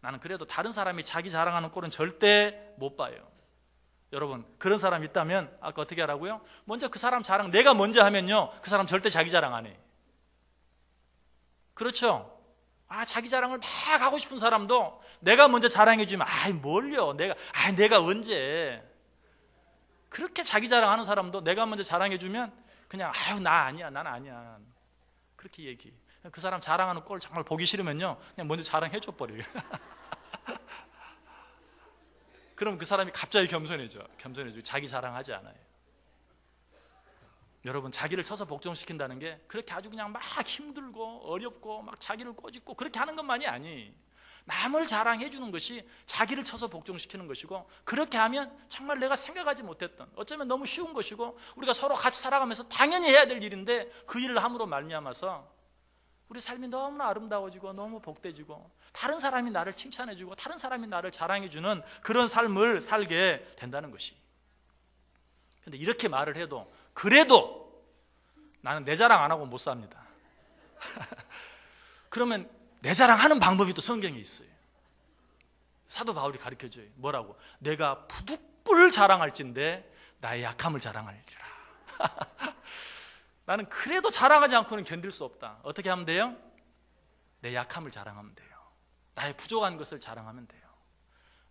나는 그래도 다른 사람이 자기 자랑하는 꼴은 절대 못 봐요. 여러분, 그런 사람 있다면 아까 어떻게 하라고요? 먼저 그 사람 자랑 내가 먼저 하면요, 그 사람 절대 자기 자랑 안 해. 그렇죠? 자기 자랑을 막 하고 싶은 사람도 내가 먼저 자랑해 주면 뭘요? 내가 언제? 그렇게 자기 자랑하는 사람도 내가 먼저 자랑해 주면 그냥 나 아니야, 난 아니야, 그렇게 얘기해. 그 사람 자랑하는 꼴 정말 보기 싫으면요, 그냥 먼저 자랑해 줘 버려요. 그럼 그 사람이 갑자기 겸손해져. 자기 자랑하지 않아요. 여러분, 자기를 쳐서 복종시킨다는 게 그렇게 아주 그냥 막 힘들고 어렵고 막 자기를 꼬집고 그렇게 하는 것만이 아니, 남을 자랑해 주는 것이 자기를 쳐서 복종시키는 것이고, 그렇게 하면 정말 내가 생각하지 못했던, 어쩌면 너무 쉬운 것이고 우리가 서로 같이 살아가면서 당연히 해야 될 일인데, 그 일을 함으로 말미암아서 우리 삶이 너무나 아름다워지고 너무 복되지고, 다른 사람이 나를 칭찬해 주고 다른 사람이 나를 자랑해 주는 그런 삶을 살게 된다는 것이. 근데 이렇게 말을 해도 그래도 나는 내 자랑 안 하고 못 삽니다. 그러면 내 자랑하는 방법이 또 성경에 있어요. 사도 바울이 가르쳐줘요. 뭐라고? 내가 부득불 자랑할진대 나의 약함을 자랑할지라. 나는 그래도 자랑하지 않고는 견딜 수 없다. 어떻게 하면 돼요? 내 약함을 자랑하면 돼요. 나의 부족한 것을 자랑하면 돼요.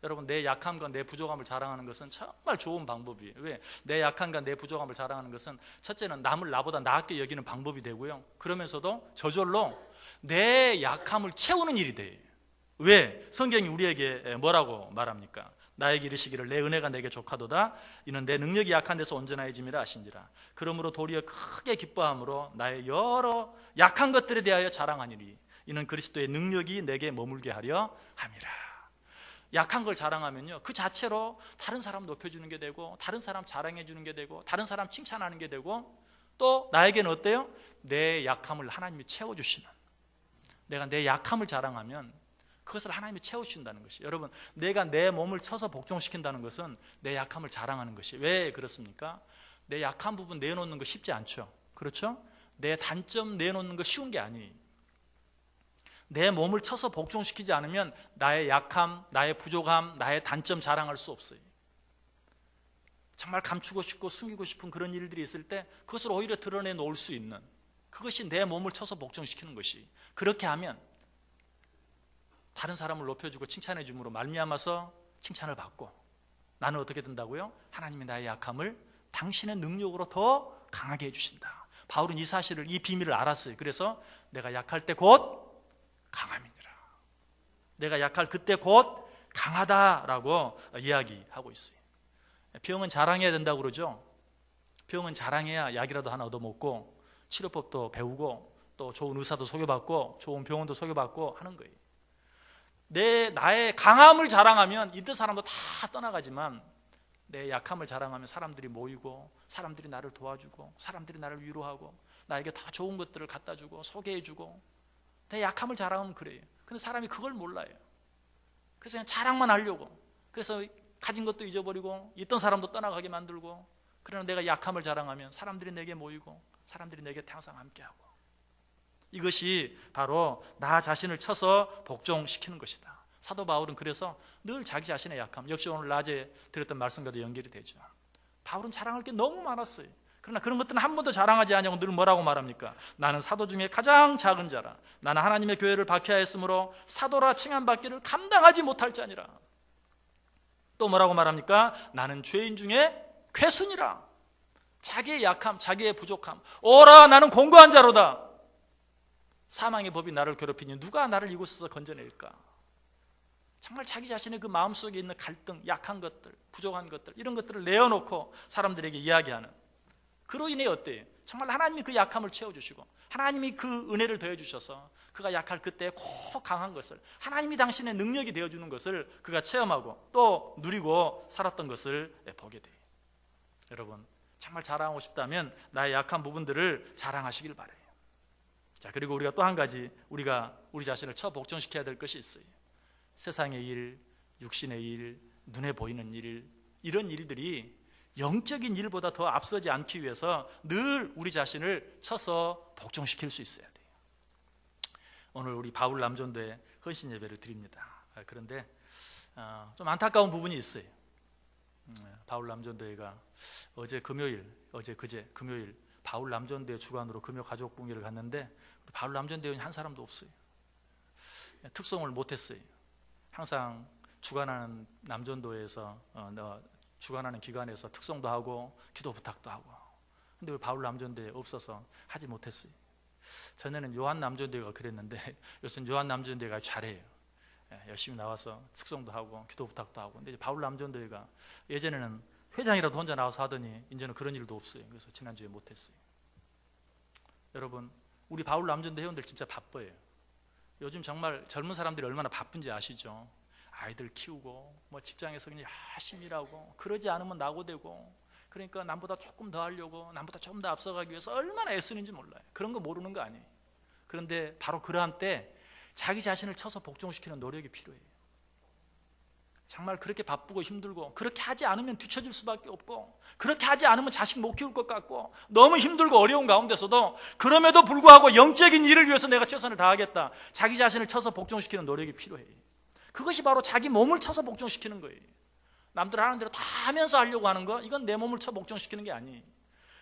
여러분, 내 약함과 내 부족함을 자랑하는 것은 정말 좋은 방법이에요. 왜? 내 약함과 내 부족함을 자랑하는 것은 첫째는 남을 나보다 나았게 여기는 방법이 되고요, 그러면서도 저절로 내 약함을 채우는 일이 돼요. 왜? 성경이 우리에게 뭐라고 말합니까? 나에게 이르시기를 내 은혜가 내게 족하도다. 이는 내 능력이 약한 데서 온전하여 짐이라 하신지라. 그러므로 도리어 크게 기뻐함으로 나의 여러 약한 것들에 대하여 자랑하니리. 이는 그리스도의 능력이 내게 머물게 하려 함이라. 약한 걸 자랑하면요, 그 자체로 다른 사람 높여주는 게 되고, 다른 사람 자랑해 주는 게 되고, 다른 사람 칭찬하는 게 되고, 또 나에게는 어때요? 내 약함을 하나님이 채워주시는, 내가 내 약함을 자랑하면 그것을 하나님이 채우신다는 것이, 여러분, 내가 내 몸을 쳐서 복종시킨다는 것은 내 약함을 자랑하는 것이. 왜 그렇습니까? 내 약한 부분 내놓는 거 쉽지 않죠. 그렇죠? 내 단점 내놓는 거 쉬운 게 아니에요. 내 몸을 쳐서 복종시키지 않으면 나의 약함, 나의 부족함, 나의 단점 자랑할 수 없어요. 정말 감추고 싶고 숨기고 싶은 그런 일들이 있을 때 그것을 오히려 드러내 놓을 수 있는, 그것이 내 몸을 쳐서 복종시키는 것이. 그렇게 하면 다른 사람을 높여주고 칭찬해 줌으로 말미암아서 칭찬을 받고, 나는 어떻게 된다고요? 하나님이 나의 약함을 당신의 능력으로 더 강하게 해주신다. 바울은 이 사실을, 이 비밀을 알았어요. 그래서 내가 약할 때 곧 강함이니라, 내가 약할 그때 곧 강하다라고 이야기하고 있어요. 병은 자랑해야 된다고 그러죠. 병은 자랑해야 약이라도 하나 얻어먹고 치료법도 배우고 또 좋은 의사도 소개받고 좋은 병원도 소개받고 하는 거예요. 나의 강함을 자랑하면 이들 사람도 다 떠나가지만, 내 약함을 자랑하면 사람들이 모이고, 사람들이 나를 도와주고, 사람들이 나를 위로하고, 나에게 다 좋은 것들을 갖다 주고 소개해주고. 내 약함을 자랑하면 그래요. 근데 사람이 그걸 몰라요. 그래서 그냥 자랑만 하려고, 그래서 가진 것도 잊어버리고 있던 사람도 떠나가게 만들고. 그러나 내가 약함을 자랑하면 사람들이 내게 모이고, 사람들이 내게 항상 함께하고. 이것이 바로 나 자신을 쳐서 복종시키는 것이다. 사도 바울은 그래서 늘 자기 자신의 약함, 역시 오늘 낮에 드렸던 말씀과도 연결이 되죠. 바울은 자랑할 게 너무 많았어요. 그러나 그런 것들은 한 번도 자랑하지 않냐고 늘 뭐라고 말합니까? 나는 사도 중에 가장 작은 자라. 나는 하나님의 교회를 박해하였으므로 사도라 칭함받기를 감당하지 못할 자니라. 또 뭐라고 말합니까? 나는 죄인 중에 괴순이라. 자기의 약함, 자기의 부족함. 오라, 나는 공고한 자로다. 사망의 법이 나를 괴롭히니 누가 나를 이곳에서 건져낼까? 정말 자기 자신의 그 마음속에 있는 갈등, 약한 것들, 부족한 것들, 이런 것들을 내어놓고 사람들에게 이야기하는, 그로 인해 어때요? 정말 하나님이 그 약함을 채워주시고, 하나님이 그 은혜를 더해주셔서 그가 약할 그때 꼭 강한 것을, 하나님이 당신의 능력이 되어주는 것을 그가 체험하고 또 누리고 살았던 것을 보게 돼요. 여러분, 정말 자랑하고 싶다면 나의 약한 부분들을 자랑하시길 바라요. 자, 그리고 우리가 또 한 가지, 우리가 우리 자신을 처 복종시켜야 될 것이 있어요. 세상의 일, 육신의 일, 눈에 보이는 일, 이런 일들이 영적인 일보다 더 앞서지 않기 위해서 늘 우리 자신을 쳐서 복종시킬 수 있어야 돼요. 오늘 우리 바울 남전도에 헌신 예배를 드립니다. 그런데 좀 안타까운 부분이 있어요. 바울 남전도회가 어제 그제 금요일 바울 남전도회 주관으로 금요 가족 봉기를 갔는데 바울 남전도회원이 한 사람도 없어요. 특송을 못했어요. 항상 주관하는 남전도회에서 주관하는 기관에서 특송도 하고 기도 부탁도 하고, 근데 왜 바울 남전도회 없어서 하지 못했어요. 전에는 요한 남전도회가 그랬는데 요새는 요한 남전도회가 잘해요. 열심히 나와서 특송도 하고 기도 부탁도 하고. 근데 바울 남전도회가 예전에는 회장이라도 혼자 나와서 하더니 이제는 그런 일도 없어요. 그래서 지난주에 못했어요. 여러분, 우리 바울 남전도회 회원들 진짜 바빠요. 요즘 정말 젊은 사람들이 얼마나 바쁜지 아시죠? 아이들 키우고 뭐 직장에서 그냥 열심히 일하고, 그러지 않으면 낙오되고, 그러니까 남보다 조금 더 하려고, 남보다 좀 더 앞서가기 위해서 얼마나 애쓰는지 몰라요. 그런 거 모르는 거 아니에요. 그런데 바로 그러한 때 자기 자신을 쳐서 복종시키는 노력이 필요해요. 정말 그렇게 바쁘고 힘들고, 그렇게 하지 않으면 뒤처질 수밖에 없고, 그렇게 하지 않으면 자식 못 키울 것 같고, 너무 힘들고 어려운 가운데서도 그럼에도 불구하고 영적인 일을 위해서 내가 최선을 다하겠다, 자기 자신을 쳐서 복종시키는 노력이 필요해요. 그것이 바로 자기 몸을 쳐서 복종시키는 거예요. 남들 하는 대로 다 하면서 하려고 하는 거, 이건 내 몸을 쳐 복종시키는 게 아니에요.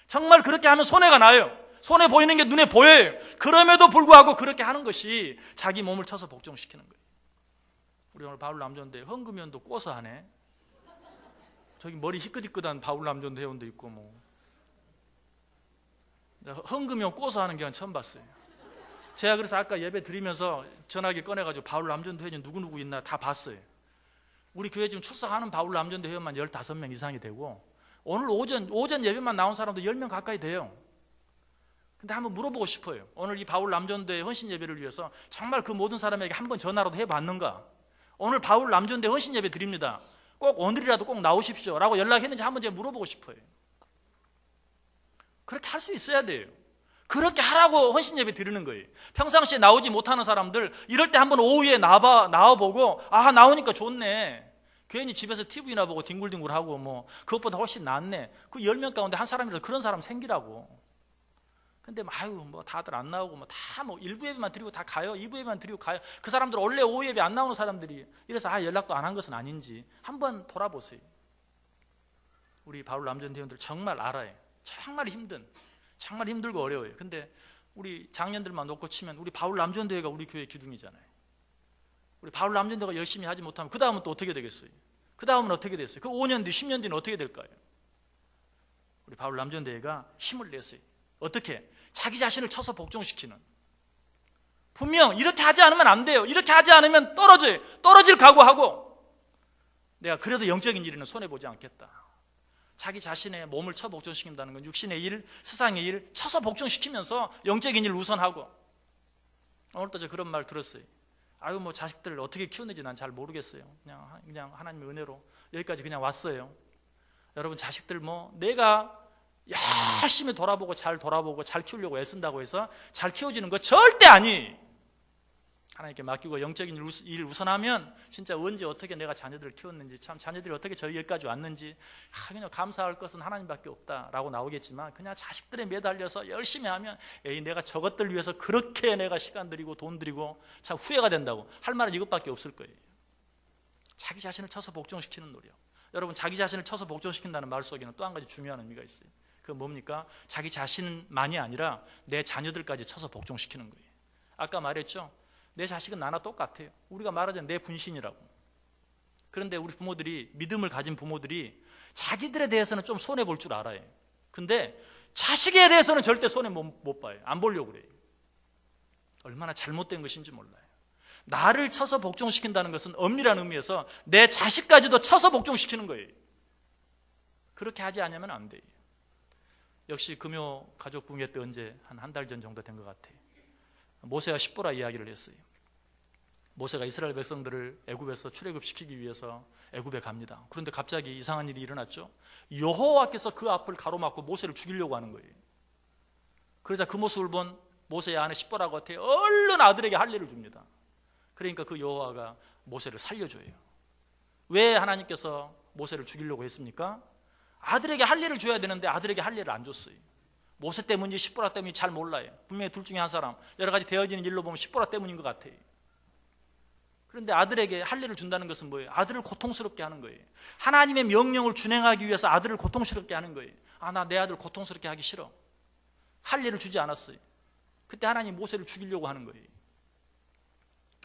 정말 그렇게 하면 손해가 나요. 손해 보이는 게 눈에 보여요. 그럼에도 불구하고 그렇게 하는 것이 자기 몸을 쳐서 복종시키는 거예요. 우리 오늘 바울남전대 헌금위원도 꼬서 하네. 저기 머리 희끗희끗한 바울남전대 회원도 있고 뭐. 헌금위원 꼬서 하는 경우는 처음 봤어요. 제가 그래서 아까 예배 드리면서 전화기 꺼내가지고 바울남전대 회원 누구누구 있나 다 봤어요. 우리 교회 지금 출석하는 바울남전대 회원만 15명 이상이 되고 오늘 오전 예배만 나온 사람도 10명 가까이 돼요. 근데 한번 물어보고 싶어요. 오늘 이 바울남전대 헌신 예배를 위해서 정말 그 모든 사람에게 한번 전화라도 해봤는가? 오늘 바울남전대 헌신 예배 드립니다. 꼭 오늘이라도 꼭 나오십시오 라고 연락했는지 한번 제가 물어보고 싶어요. 그렇게 할 수 있어야 돼요. 그렇게 하라고 헌신 예배 드리는 거예요. 평상시에 나오지 못하는 사람들 이럴 때 한번 오후에 나와보고 아 나오니까 좋네. 괜히 집에서 TV나 보고 뒹굴뒹굴하고 뭐 그것보다 훨씬 낫네. 그 10명 가운데 한 사람이라도 그런 사람 생기라고. 근데 뭐 다들 안 나오고 다 일부 예배만 드리고 다 가요. 2부 예배만 드리고 가요. 그 사람들 원래 오후 예배 안 나오는 사람들이 이래서 연락도 안 한 것은 아닌지 한번 돌아보세요. 우리 바울남전 대원들 정말 알아요. 정말 힘들고 어려워요. 근데 우리 장년들만 놓고 치면 우리 바울남전대회가 우리 교회 기둥이잖아요. 우리 바울남전대회가 열심히 하지 못하면 그 다음은 또 어떻게 되겠어요? 그 다음은 어떻게 됐어요? 그 5년 뒤 10년 뒤는 어떻게 될까요? 우리 바울남전대회가 힘을 냈어요. 어떻게? 자기 자신을 쳐서 복종시키는. 분명 이렇게 하지 않으면 안 돼요. 이렇게 하지 않으면 떨어져요. 떨어질 각오하고 내가 그래도 영적인 일에는 손해보지 않겠다. 자기 자신의 몸을 쳐 복종시킨다는 건 육신의 일, 세상의 일 쳐서 복종시키면서 영적인 일 우선하고. 오늘도 저 그런 말 들었어요. 자식들을 어떻게 키웠는지 난 잘 모르겠어요. 그냥 하나님의 은혜로 여기까지 그냥 왔어요. 여러분 자식들 내가 열심히 돌아보고 잘 키우려고 애쓴다고 해서 잘 키워지는 거 절대 아니. 하나님께 맡기고 영적인 일 우선하면 진짜 언제 어떻게 내가 자녀들을 키웠는지 참 자녀들이 어떻게 여기까지 왔는지 그냥 감사할 것은 하나님밖에 없다라고 나오겠지만 그냥 자식들에 매달려서 열심히 하면 내가 저것들 위해서 그렇게 내가 시간 들이고 돈 들이고 참 후회가 된다고 할 말은 이것밖에 없을 거예요. 자기 자신을 쳐서 복종시키는 노력. 여러분 자기 자신을 쳐서 복종시킨다는 말 속에는 또 한 가지 중요한 의미가 있어요. 그건 뭡니까? 자기 자신만이 아니라 내 자녀들까지 쳐서 복종시키는 거예요. 아까 말했죠? 내 자식은 나나 똑같아요. 우리가 말하자면 내 분신이라고. 그런데 우리 부모들이 믿음을 가진 부모들이 자기들에 대해서는 좀 손해볼 줄 알아요. 근데 자식에 대해서는 절대 손해 못 봐요. 안 보려고 그래요. 얼마나 잘못된 것인지 몰라요. 나를 쳐서 복종시킨다는 것은 엄밀한 의미에서 내 자식까지도 쳐서 복종시키는 거예요. 그렇게 하지 않으면 안 돼요. 역시 금요 가족 붕괴 때 언제 한 달 전 정도 된 것 같아요. 모세와 십보라 이야기를 했어요. 모세가 이스라엘 백성들을 애굽에서 출애굽시키기 위해서 애굽에 갑니다. 그런데 갑자기 이상한 일이 일어났죠. 여호와께서 그 앞을 가로막고 모세를 죽이려고 하는 거예요. 그러자 그 모습을 본 모세의 아내 십보라가 얼른 아들에게 할례를 줍니다. 그러니까 그 여호와가 모세를 살려줘요. 왜 하나님께서 모세를 죽이려고 했습니까? 아들에게 할례를 줘야 되는데 아들에게 할례를 안 줬어요. 모세 때문인지 십보라 때문인지 잘 몰라요. 분명히 둘 중에 한 사람. 여러 가지 되어지는 일로 보면 십보라 때문인 것 같아요. 그런데 아들에게 할례를 준다는 것은 뭐예요? 아들을 고통스럽게 하는 거예요. 하나님의 명령을 준행하기 위해서 아들을 고통스럽게 하는 거예요. 나 내 아들 고통스럽게 하기 싫어. 할례를 주지 않았어요. 그때 하나님 모세를 죽이려고 하는 거예요.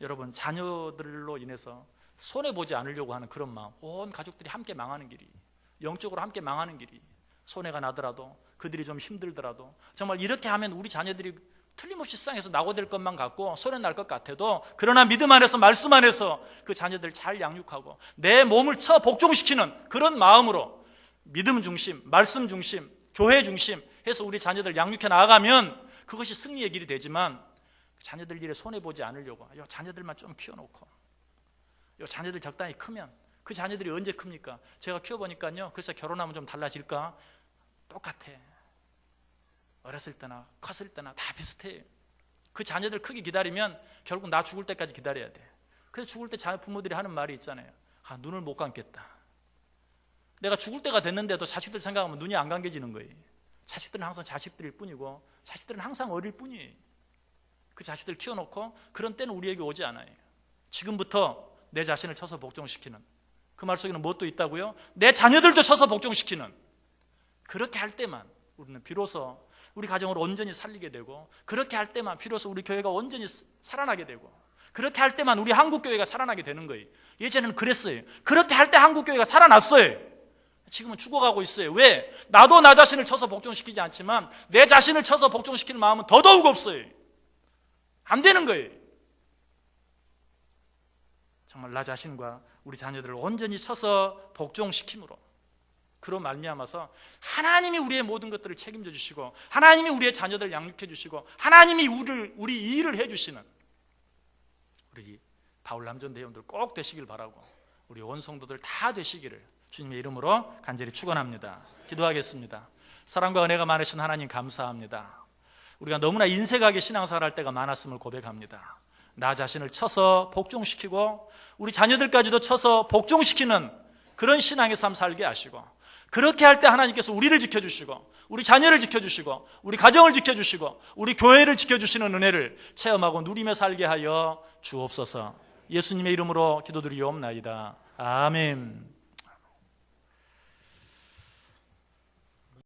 여러분 자녀들로 인해서 손해보지 않으려고 하는 그런 마음, 온 가족들이 함께 망하는 길이, 영적으로 함께 망하는 길이, 손해가 나더라도 그들이 좀 힘들더라도 정말 이렇게 하면 우리 자녀들이 틀림없이 세상에서 낙오될 것만 같고 손해 날 것 같아도 그러나 믿음 안에서 말씀 안에서 그 자녀들을 잘 양육하고 내 몸을 쳐 복종시키는 그런 마음으로 믿음 중심, 말씀 중심, 교회 중심 해서 우리 자녀들을 양육해 나아가면 그것이 승리의 길이 되지만 자녀들 일에 손해보지 않으려고 요 자녀들만 좀 키워놓고 요 자녀들 적당히 크면 그 자녀들이 언제 큽니까? 제가 키워보니까요 그래서 결혼하면 좀 달라질까? 똑같아. 어렸을 때나 컸을 때나 다 비슷해요. 그 자녀들 크게 기다리면 결국 나 죽을 때까지 기다려야 돼. 그래서 죽을 때 부모들이 하는 말이 있잖아요. 눈을 못 감겠다. 내가 죽을 때가 됐는데도 자식들 생각하면 눈이 안 감겨지는 거예요. 자식들은 항상 자식들일 뿐이고 자식들은 항상 어릴 뿐이에요. 그 자식들 키워놓고 그런 때는 우리에게 오지 않아요. 지금부터 내 자신을 쳐서 복종시키는 그 말 속에는 무엇도 있다고요? 내 자녀들도 쳐서 복종시키는 그렇게 할 때만 우리는 비로소 우리 가정을 온전히 살리게 되고 그렇게 할 때만 비로소 우리 교회가 온전히 살아나게 되고 그렇게 할 때만 우리 한국교회가 살아나게 되는 거예요. 예전에는 그랬어요. 그렇게 할 때 한국교회가 살아났어요. 지금은 죽어가고 있어요. 왜? 나도 나 자신을 쳐서 복종시키지 않지만 내 자신을 쳐서 복종시키는 마음은 더더욱 없어요. 안 되는 거예요. 정말 나 자신과 우리 자녀들을 온전히 쳐서 복종시킴으로 그로 말미암아서 하나님이 우리의 모든 것들을 책임져 주시고 하나님이 우리의 자녀들을 양육해 주시고 하나님이 우리 이 일을 해 주시는 우리 바울 남전 대원들 꼭 되시길 바라고 우리 온 성도들 다 되시기를 주님의 이름으로 간절히 축원합니다. 기도하겠습니다. 사랑과 은혜가 많으신 하나님 감사합니다. 우리가 너무나 인색하게 신앙생활 할 때가 많았음을 고백합니다. 나 자신을 쳐서 복종시키고 우리 자녀들까지도 쳐서 복종시키는 그런 신앙의 삶 살게 하시고 그렇게 할 때 하나님께서 우리를 지켜주시고 우리 자녀를 지켜주시고 우리 가정을 지켜주시고 우리 교회를 지켜주시는 은혜를 체험하고 누리며 살게 하여 주옵소서. 예수님의 이름으로 기도드리옵나이다. 아멘.